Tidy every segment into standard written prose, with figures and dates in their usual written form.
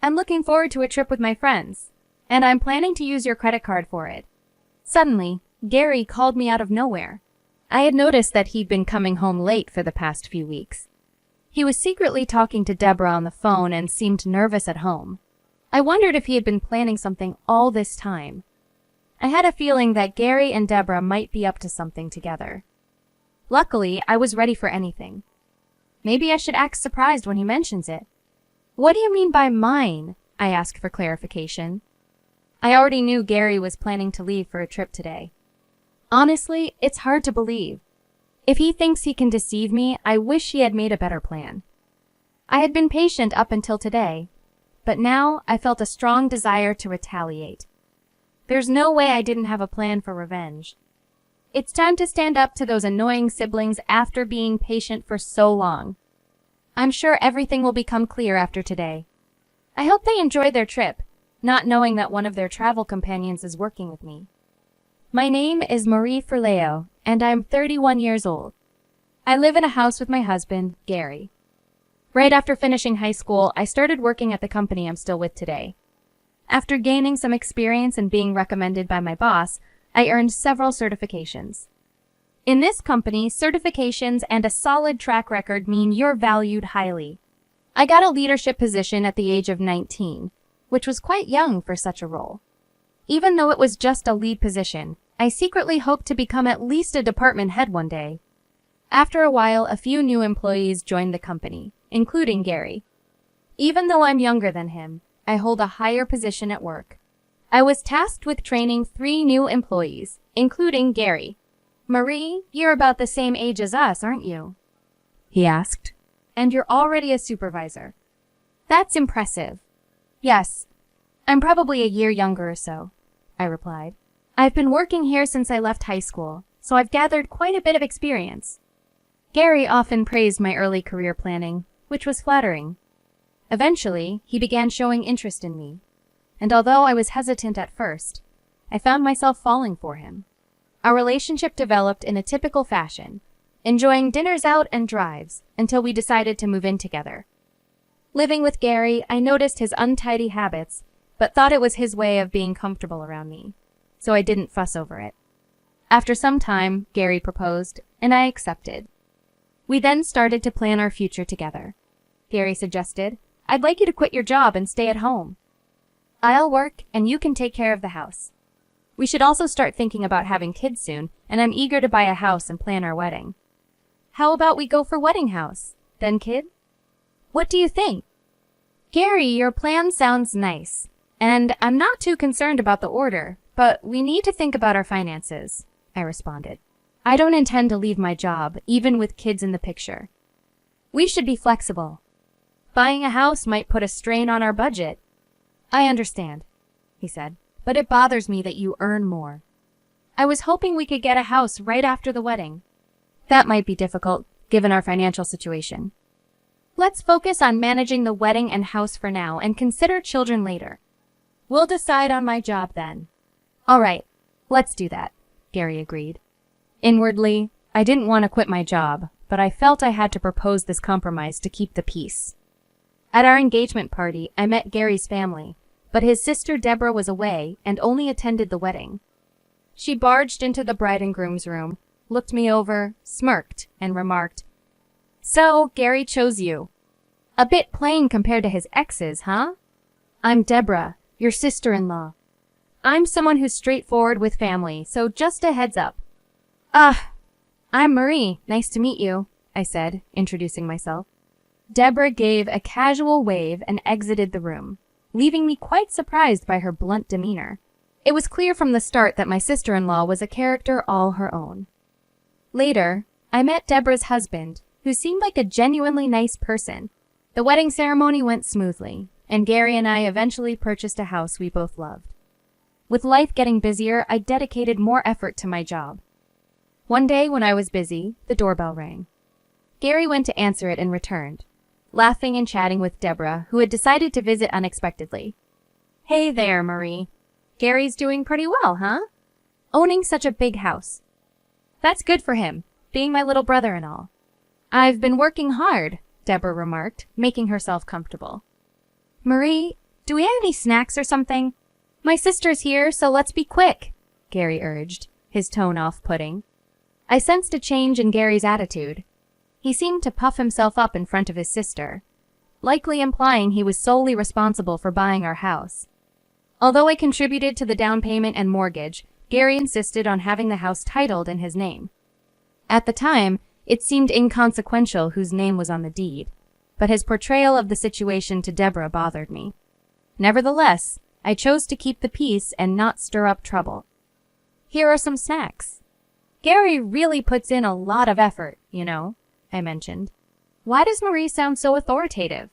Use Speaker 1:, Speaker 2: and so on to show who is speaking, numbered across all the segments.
Speaker 1: I'm looking forward to a trip with my friends, and I'm planning to use your credit card for it." Suddenly, Gary called me out of nowhere. I had noticed that he'd been coming home late for the past few weeks. He was secretly talking to Deborah on the phone and seemed nervous at home. I wondered if he had been planning something all this time. I had a feeling that Gary and Deborah might be up to something together. Luckily, I was ready for anything. Maybe I should act surprised when he mentions it. "What do you mean by mine?" I asked for clarification. I already knew Gary was planning to leave for a trip today. Honestly, it's hard to believe. If he thinks he can deceive me, I wish he had made a better plan. I had been patient up until today, but now I felt a strong desire to retaliate. There's no way I didn't have a plan for revenge. It's time to stand up to those annoying siblings after being patient for so long. I'm sure everything will become clear after today. I hope they enjoy their trip, not knowing that one of their travel companions is working with me. My name is Marie Ferleo, and I'm 31 years old. I live in a house with my husband, Gary. Right after finishing high school, I started working at the company I'm still with today. After gaining some experience and being recommended by my boss, I earned several certifications. In this company, certifications and a solid track record mean you're valued highly. I got a leadership position at the age of 19, which was quite young for such a role. Even though it was just a lead position, I secretly hoped to become at least a department head one day. After a while, a few new employees joined the company, including Gary. Even though I'm younger than him, I hold a higher position at work. I was tasked with training 3 new employees, including Gary. "Marie, you're about the same age as us, aren't you?" he asked. "And you're already a supervisor." "That's impressive." "Yes, I'm probably a year younger or so," I replied. "I've been working here since I left high school, so I've gathered quite a bit of experience." Gary often praised my early career planning, which was flattering. Eventually, he began showing interest in me, and although I was hesitant at first, I found myself falling for him. Our relationship developed in a typical fashion, enjoying dinners out and drives until we decided to move in together. Living with Gary, I noticed his untidy habits, but thought it was his way of being comfortable around me, so I didn't fuss over it. After some time, Gary proposed, and I accepted. We then started to plan our future together. Gary suggested, "I'd like you to quit your job and stay at home. I'll work, and you can take care of the house. We should also start thinking about having kids soon, and I'm eager to buy a house and plan our wedding. How about we go for wedding house, then kid? What do you think?" "Gary, your plan sounds nice, and I'm not too concerned about the order, but we need to think about our finances," I responded. "I don't intend to leave my job, even with kids in the picture. We should be flexible. Buying a house might put a strain on our budget." "I understand," he said, "but it bothers me that you earn more. I was hoping we could get a house right after the wedding." "That might be difficult, given our financial situation. Let's focus on managing the wedding and house for now and consider children later. We'll decide on my job then." "All right, let's do that," Gary agreed. Inwardly, I didn't want to quit my job, but I felt I had to propose this compromise to keep the peace. At our engagement party, I met Gary's family, but his sister Deborah was away and only attended the wedding. She barged into the bride and groom's room, looked me over, smirked, and remarked, "So, Gary chose you. A bit plain compared to his exes, huh? I'm Deborah, your sister-in-law. I'm someone who's straightforward with family, so just a heads up." I'm Marie. Nice to meet you," I said, introducing myself. Deborah gave a casual wave and exited the room, leaving me quite surprised by her blunt demeanor. It was clear from the start that my sister-in-law was a character all her own. Later, I met Deborah's husband, who seemed like a genuinely nice person. The wedding ceremony went smoothly, and Gary and I eventually purchased a house we both loved. With life getting busier, I dedicated more effort to my job. One day when I was busy, the doorbell rang. Gary went to answer it and returned, laughing and chatting with Deborah, who had decided to visit unexpectedly. "Hey there, Marie. Gary's doing pretty well, huh? Owning such a big house. That's good for him, being my little brother and all." "I've been working hard," Deborah remarked, making herself comfortable. "Marie, Do we have any snacks or something? My sister's here, so let's be quick, Gary urged, his tone off-putting. I sensed a change in Gary's attitude. He seemed to puff himself up in front of his sister, likely implying he was solely responsible for buying our house. Although I contributed to the down payment and mortgage, Gary insisted on having the house titled in his name. At the time, it seemed inconsequential whose name was on the deed, but his portrayal of the situation to Deborah bothered me. Nevertheless, I chose to keep the peace and not stir up trouble. Here are some snacks. Gary really puts in a lot of effort, you know, I mentioned. Why does Marie sound so authoritative?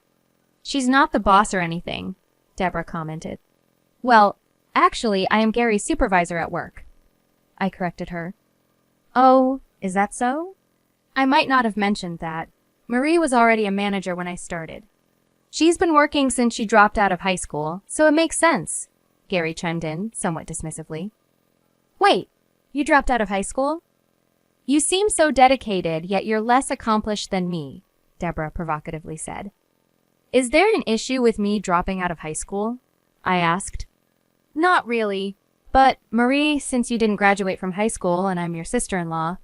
Speaker 1: She's not the boss or anything, Deborah commented. Well, actually, I am Gary's supervisor at work, I corrected her. Oh, is that so? I might not have mentioned that. Marie was already a manager when I started. She's been working since she dropped out of high school, so it makes sense, Gary chimed in, somewhat dismissively. Wait, you dropped out of high school? You seem so dedicated, yet you're less accomplished than me, Deborah provocatively said. Is there an issue with me dropping out of high school? I asked. Not really, but Marie, since you didn't graduate from high school and I'm your sister-in-law,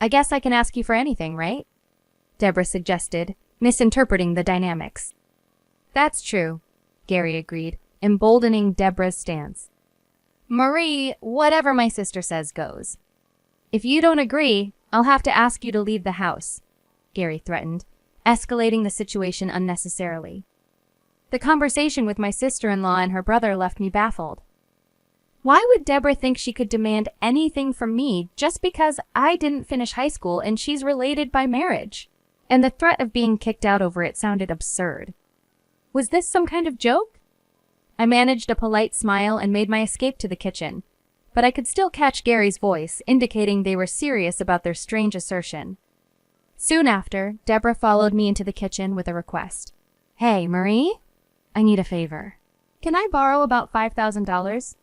Speaker 1: I guess I can ask you for anything, right? Deborah suggested, misinterpreting the dynamics. That's true, Gary agreed, emboldening Deborah's stance. Marie, whatever my sister says goes. If you don't agree, I'll have to ask you to leave the house, Gary threatened, escalating the situation unnecessarily. The conversation with my sister-in-law and her brother left me baffled. Why would Deborah think she could demand anything from me just because I didn't finish high school and she's related by marriage? And the threat of being kicked out over it sounded absurd. Was this some kind of joke? I managed a polite smile and made my escape to the kitchen, but I could still catch Gary's voice, indicating they were serious about their strange assertion. Soon after, Deborah followed me into the kitchen with a request. Hey, Marie? I need a favor. Can I borrow about $5,000?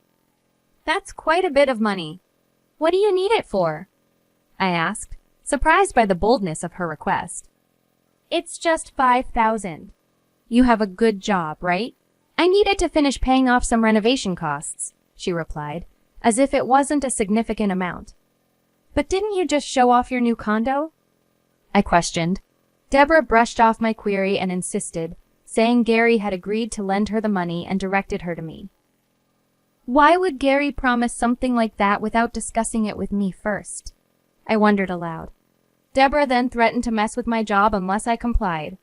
Speaker 1: That's quite a bit of money. What do you need it for? I asked, surprised by the boldness of her request. It's just $5,000. You have a good job, right? I need it to finish paying off some renovation costs, she replied, as if it wasn't a significant amount. But didn't you just show off your new condo? I questioned. Deborah brushed off my query and insisted, saying Gary had agreed to lend her the money and directed her to me. Why would Gary promise something like that without discussing it with me first? I wondered aloud. Deborah then threatened to mess with my job unless I complied.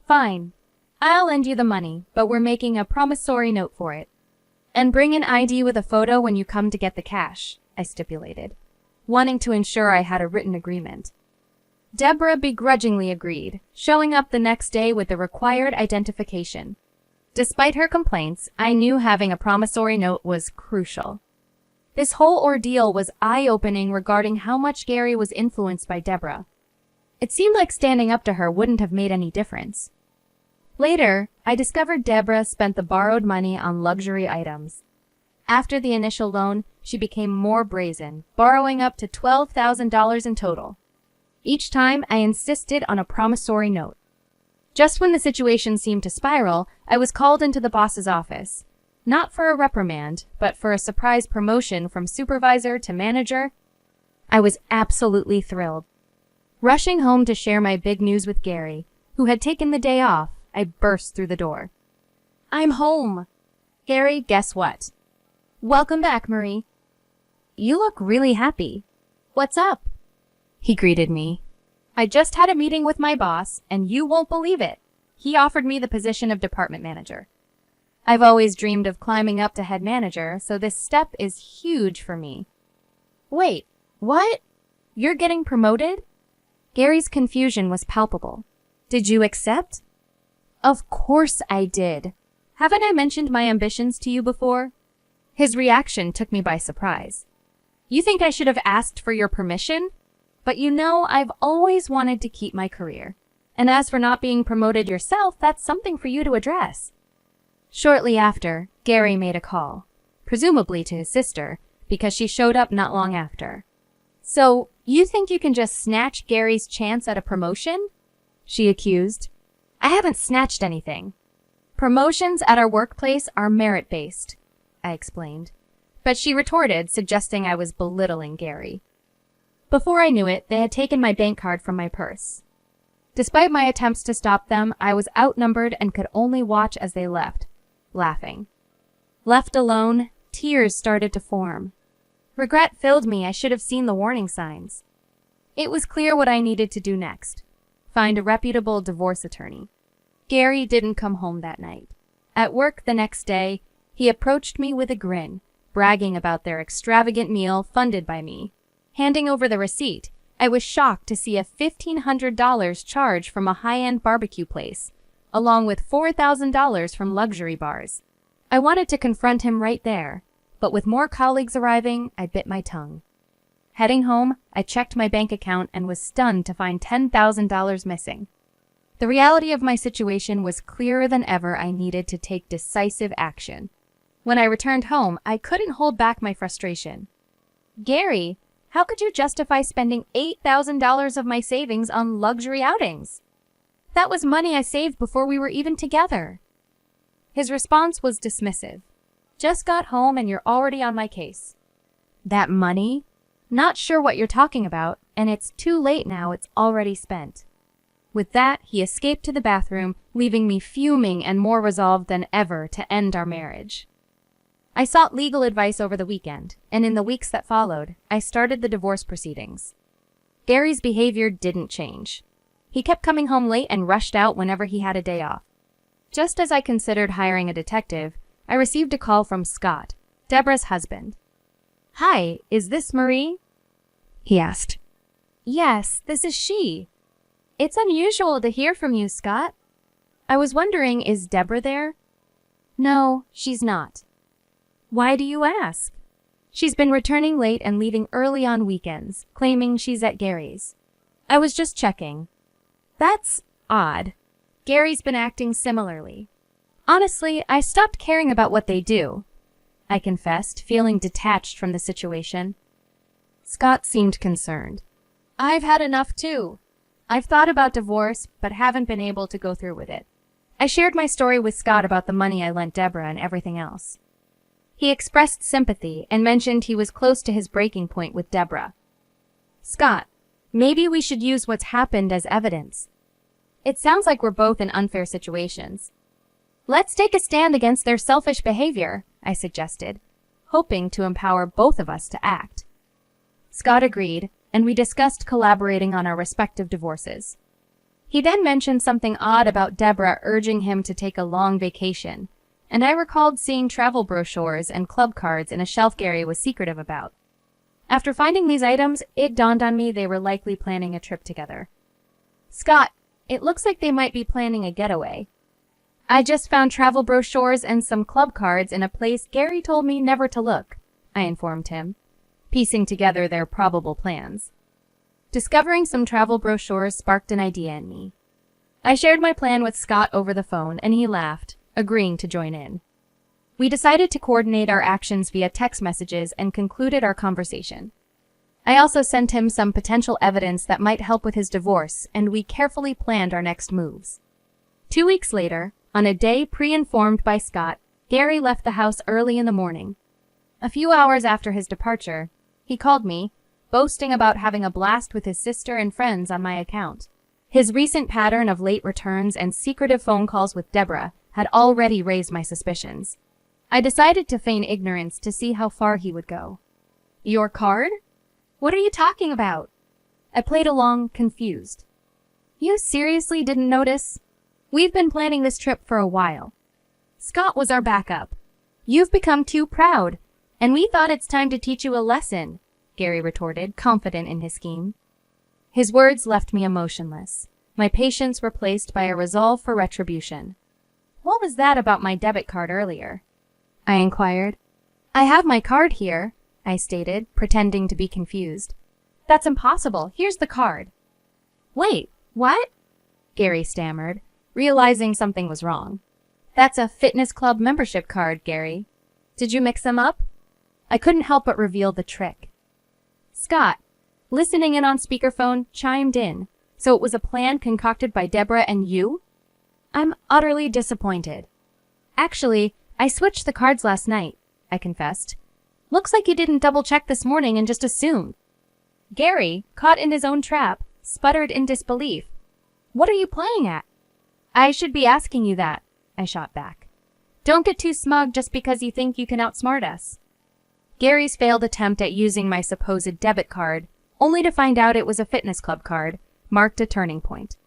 Speaker 1: Fine. I'll lend you the money, but we're making a promissory note for it. And bring an ID with a photo when you come to get the cash, I stipulated, wanting to ensure I had a written agreement. Deborah begrudgingly agreed, showing up the next day with the required identification. Despite her complaints, I knew having a promissory note was crucial. This whole ordeal was eye-opening regarding how much Gary was influenced by Deborah. It seemed like standing up to her wouldn't have made any difference. Later, I discovered Deborah spent the borrowed money on luxury items. After the initial loan, she became more brazen, borrowing up to $12,000 in total. Each time, I insisted on a promissory note. Just when the situation seemed to spiral, I was called into the boss's office. Not for a reprimand, but for a surprise promotion from supervisor to manager. I was absolutely thrilled. Rushing home to share my big news with Gary, who had taken the day off, I burst through the door. I'm home. Gary, guess what? Welcome back, Marie. You look really happy. What's up? He greeted me. I just had a meeting with my boss, and you won't believe it. He offered me the position of department manager. I've always dreamed of climbing up to head manager, so this step is huge for me. Wait, what? You're getting promoted? Gary's confusion was palpable. Did you accept? Of course I did. Haven't I mentioned my ambitions to you before? His reaction took me by surprise. You think I should have asked for your permission? But you know, I've always wanted to keep my career. And as for not being promoted yourself, that's something for you to address. Shortly after, Gary made a call, presumably to his sister, because she showed up not long after. So, you think you can just snatch Gary's chance at a promotion? She accused. I haven't snatched anything. Promotions at our workplace are merit-based, I explained. But she retorted, suggesting I was belittling Gary. Before I knew it, they had taken my bank card from my purse. Despite my attempts to stop them, I was outnumbered and could only watch as they left, laughing. Left alone, tears started to form. Regret filled me. I should have seen the warning signs. It was clear what I needed to do next. Find a reputable divorce attorney. Gary didn't come home that night. At work the next day, he approached me with a grin, bragging about their extravagant meal funded by me. Handing over the receipt, I was shocked to see a $1,500 charge from a high-end barbecue place, along with $4,000 from luxury bars. I wanted to confront him right there, but with more colleagues arriving, I bit my tongue. Heading home, I checked my bank account and was stunned to find $10,000 missing. The reality of my situation was clearer than ever. I needed to take decisive action. When I returned home, I couldn't hold back my frustration. Gary, how could you justify spending $8,000 of my savings on luxury outings? That was money I saved before we were even together. His response was dismissive. Just got home and you're already on my case. That money? Not sure what you're talking about, and it's too late now. It's already spent. With that, he escaped to the bathroom, leaving me fuming and more resolved than ever to end our marriage. I sought legal advice over the weekend, and in the weeks that followed, I started the divorce proceedings. Gary's behavior didn't change. He kept coming home late and rushed out whenever he had a day off. Just as I considered hiring a detective, I received a call from Scott, Deborah's husband. "Hi, is this Marie?" he asked. "Yes, this is she. It's unusual to hear from you, Scott. I was wondering, is Deborah there?" "No, she's not." "Why do you ask?" "She's been returning late and leaving early on weekends, claiming she's at Gary's." "I was just checking." "That's odd. Gary's been acting similarly." "Honestly, I stopped caring about what they do," I confessed, feeling detached from the situation. Scott seemed concerned. "I've had enough too. I've thought about divorce, but haven't been able to go through with it." I shared my story with Scott about the money I lent Deborah and everything else. He expressed sympathy and mentioned he was close to his breaking point with Deborah. "Scott, maybe we should use what's happened as evidence. It sounds like we're both in unfair situations. Let's take a stand against their selfish behavior," I suggested, hoping to empower both of us to act. Scott agreed, and we discussed collaborating on our respective divorces. He then mentioned something odd about Deborah urging him to take a long vacation, and I recalled seeing travel brochures and club cards in a shelf Gary was secretive about. After finding these items, it dawned on me they were likely planning a trip together. "Scott, it looks like they might be planning a getaway. I just found travel brochures and some club cards in a place Gary told me never to look," I informed him, piecing together their probable plans. Discovering some travel brochures sparked an idea in me. I shared my plan with Scott over the phone, and he laughed, agreeing to join in. We decided to coordinate our actions via text messages and concluded our conversation. I also sent him some potential evidence that might help with his divorce, and we carefully planned our next moves. 2 weeks later, on a day pre-informed by Scott, Gary left the house early in the morning. A few hours after his departure, he called me, boasting about having a blast with his sister and friends on my account. His recent pattern of late returns and secretive phone calls with Deborah had already raised my suspicions. I decided to feign ignorance to see how far he would go. "Your card? What are you talking about?" I played along, confused. "You seriously didn't notice? We've been planning this trip for a while. Scott was our backup. You've become too proud, and we thought it's time to teach you a lesson," Gary retorted, confident in his scheme. His words left me emotionless, my patience replaced by a resolve for retribution. "What was that about my debit card earlier?" I inquired. "I have my card here," I stated, pretending to be confused. "That's impossible. Here's the card." "Wait, what?" Gary stammered, realizing something was wrong. "That's a fitness club membership card, Gary. Did you mix them up?" I couldn't help but reveal the trick. Scott, listening in on speakerphone, chimed in. "So it was a plan concocted by Deborah and you?" "I'm utterly disappointed. Actually, I switched the cards last night, I confessed. Looks like you didn't double-check this morning and just assumed. Gary, caught in his own trap, sputtered in disbelief. What are you playing at? I should be asking you that, I shot back. Don't get too smug just because you think you can outsmart us. Gary's failed attempt at using my supposed debit card, only to find out it was a fitness club card, marked a turning point.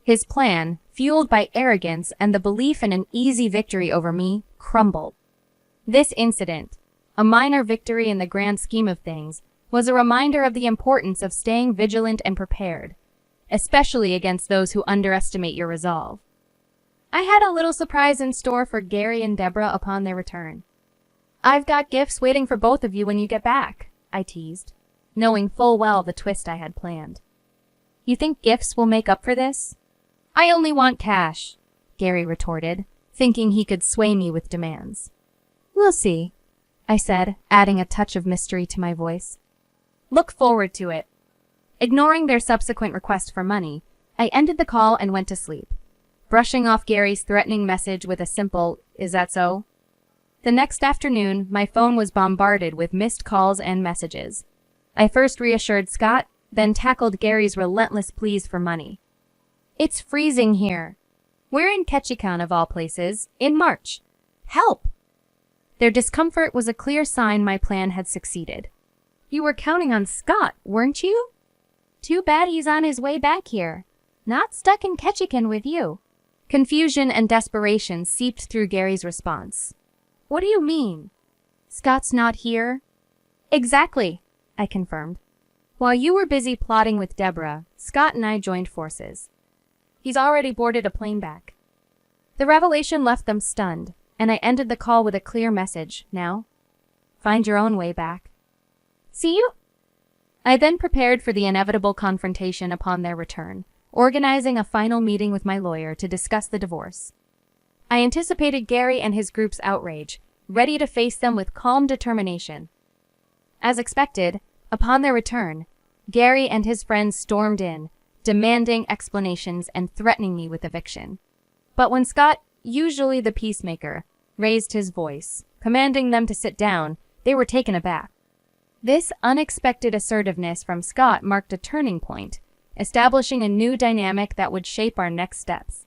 Speaker 1: His plan, fueled by arrogance and the belief in an easy victory over me, crumbled. This incident, a minor victory in the grand scheme of things, was a reminder of the importance of staying vigilant and prepared, especially against those who underestimate your resolve. I had a little surprise in store for Gary and Deborah upon their return. I've got gifts waiting for both of you when you get back, I teased, knowing full well the twist I had planned. You think gifts will make up for this? I only want cash, Gary retorted, thinking he could sway me with demands. We'll see, I said, adding a touch of mystery to my voice. Look forward to it. Ignoring their subsequent request for money, I ended the call and went to sleep, brushing off Gary's threatening message with a simple, "Is that so?" The next afternoon, my phone was bombarded with missed calls and messages. I first reassured Scott, then tackled Gary's relentless pleas for money. It's freezing here. We're in Ketchikan of all places, in March. Help! Their discomfort was a clear sign my plan had succeeded. You were counting on Scott, weren't you? Too bad he's on his way back here. Not stuck in Ketchikan with you. Confusion and desperation seeped through Gary's response. What do you mean? Scott's not here? Exactly, I confirmed. While you were busy plotting with Deborah, Scott and I joined forces. He's already boarded a plane back. The revelation left them stunned, and I ended the call with a clear message. Now, find your own way back. See you? I then prepared for the inevitable confrontation upon their return, organizing a final meeting with my lawyer to discuss the divorce. I anticipated Gary and his group's outrage, ready to face them with calm determination. As expected, upon their return, Gary and his friends stormed in, demanding explanations and threatening me with eviction. But when Scott, usually the peacemaker, raised his voice, commanding them to sit down, they were taken aback. This unexpected assertiveness from Scott marked a turning point, establishing a new dynamic that would shape our next steps.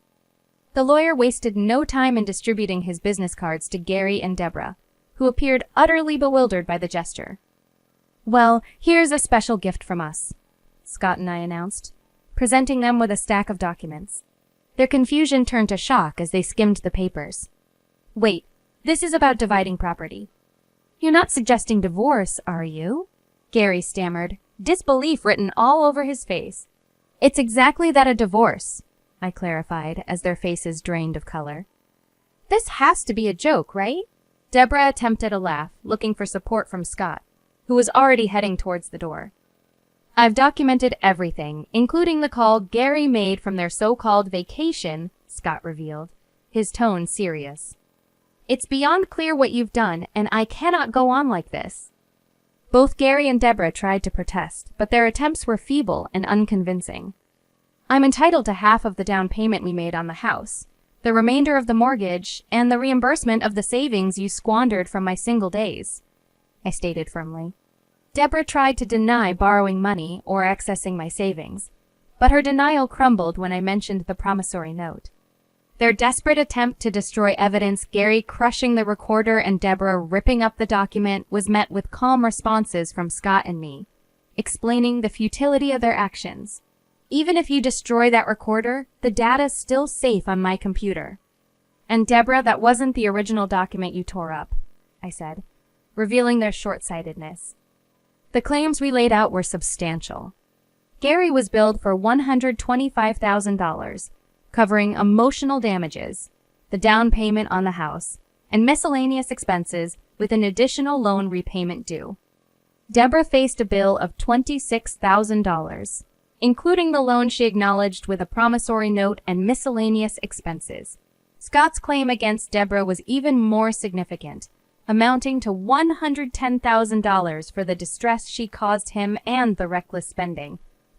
Speaker 1: The lawyer wasted no time in distributing his business cards to Gary and Deborah, who appeared utterly bewildered by the gesture. Well, here's a special gift from us, Scott and I announced, presenting them with a stack of documents. Their confusion turned to shock as they skimmed the papers. Wait, this is about dividing property. You're not suggesting divorce, are you? Gary stammered, disbelief written all over his face. It's exactly that, a divorce, I clarified as their faces drained of color. This has to be a joke, right? Deborah attempted a laugh, looking for support from Scott, who was already heading towards the door. I've documented everything, including the call Gary made from their so-called vacation, Scott revealed, his tone serious. It's beyond clear what you've done, and I cannot go on like this. Both Gary and Deborah tried to protest, but their attempts were feeble and unconvincing. I'm entitled to half of the down payment we made on the house, the remainder of the mortgage, and the reimbursement of the savings you squandered from my single days, I stated firmly. Deborah tried to deny borrowing money or accessing my savings, but her denial crumbled when I mentioned the promissory note. Their desperate attempt to destroy evidence, Gary crushing the recorder and Deborah ripping up the document, was met with calm responses from Scott and me, explaining the futility of their actions. Even if you destroy that recorder, the data's still safe on my computer. And Deborah, that wasn't the original document you tore up, I said, revealing their short-sightedness. The claims we laid out were substantial. Gary was billed for $125,000, covering emotional damages, the down payment on the house, and miscellaneous expenses with an additional loan repayment due. Deborah faced a bill of $26,000, including the loan she acknowledged with a promissory note and miscellaneous expenses. Scott's claim against Deborah was even more significant, amounting to $110,000 for the distress she caused him and the reckless spending,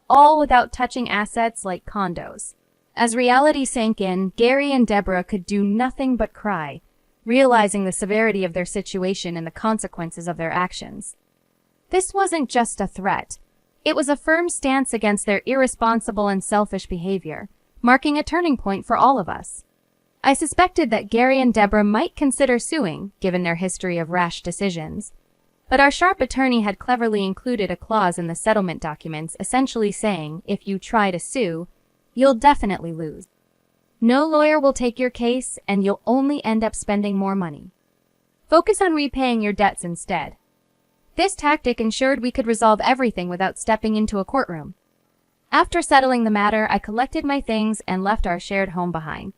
Speaker 1: all without touching assets like condos. As reality sank in, Gary and Deborah could do nothing but cry, realizing the severity of their situation and the consequences of their actions. This wasn't just a threat. It was a firm stance against their irresponsible and selfish behavior, marking a turning point for all of us. I suspected that Gary and Deborah might consider suing, given their history of rash decisions. But our sharp attorney had cleverly included a clause in the settlement documents essentially saying, if you try to sue, you'll definitely lose. No lawyer will take your case, and you'll only end up spending more money. Focus on repaying your debts instead. This tactic ensured we could resolve everything without stepping into a courtroom. After settling the matter, I collected my things and left our shared home behind.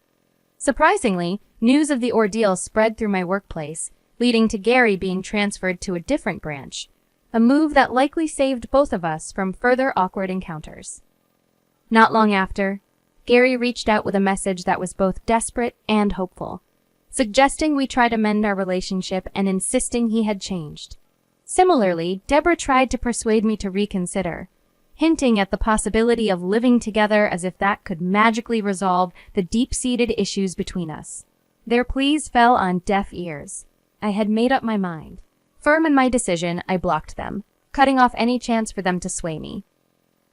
Speaker 1: Surprisingly, news of the ordeal spread through my workplace, leading to Gary being transferred to a different branch, a move that likely saved both of us from further awkward encounters. Not long after, Gary reached out with a message that was both desperate and hopeful, suggesting we try to mend our relationship and insisting he had changed. Similarly, Deborah tried to persuade me to reconsider, hinting at the possibility of living together as if that could magically resolve the deep-seated issues between us. Their pleas fell on deaf ears. I had made up my mind. Firm in my decision, I blocked them, cutting off any chance for them to sway me.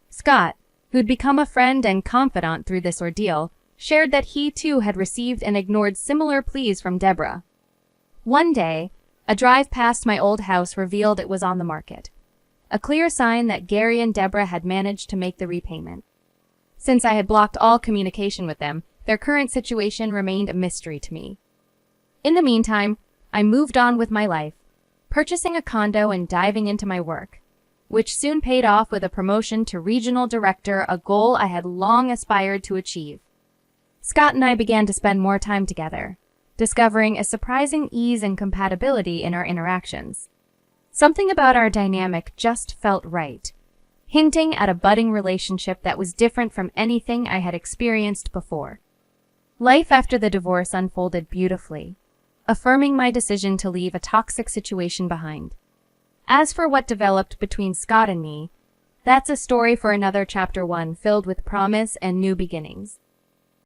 Speaker 1: Scott, who'd become a friend and confidant through this ordeal, shared that he too had received and ignored similar pleas from Deborah. One day, a drive past my old house revealed it was on the market, a clear sign that Gary and Deborah had managed to make the repayment. Since I had blocked all communication with them, their current situation remained a mystery to me. In the meantime, I moved on with my life, purchasing a condo and diving into my work, which soon paid off with a promotion to regional director, a goal I had long aspired to achieve. Scott and I began to spend more time together, discovering a surprising ease and compatibility in our interactions. Something about our dynamic just felt right, hinting at a budding relationship that was different from anything I had experienced before. Life after the divorce unfolded beautifully, affirming my decision to leave a toxic situation behind. As for what developed between Scott and me, that's a story for another chapter, one filled with promise and new beginnings.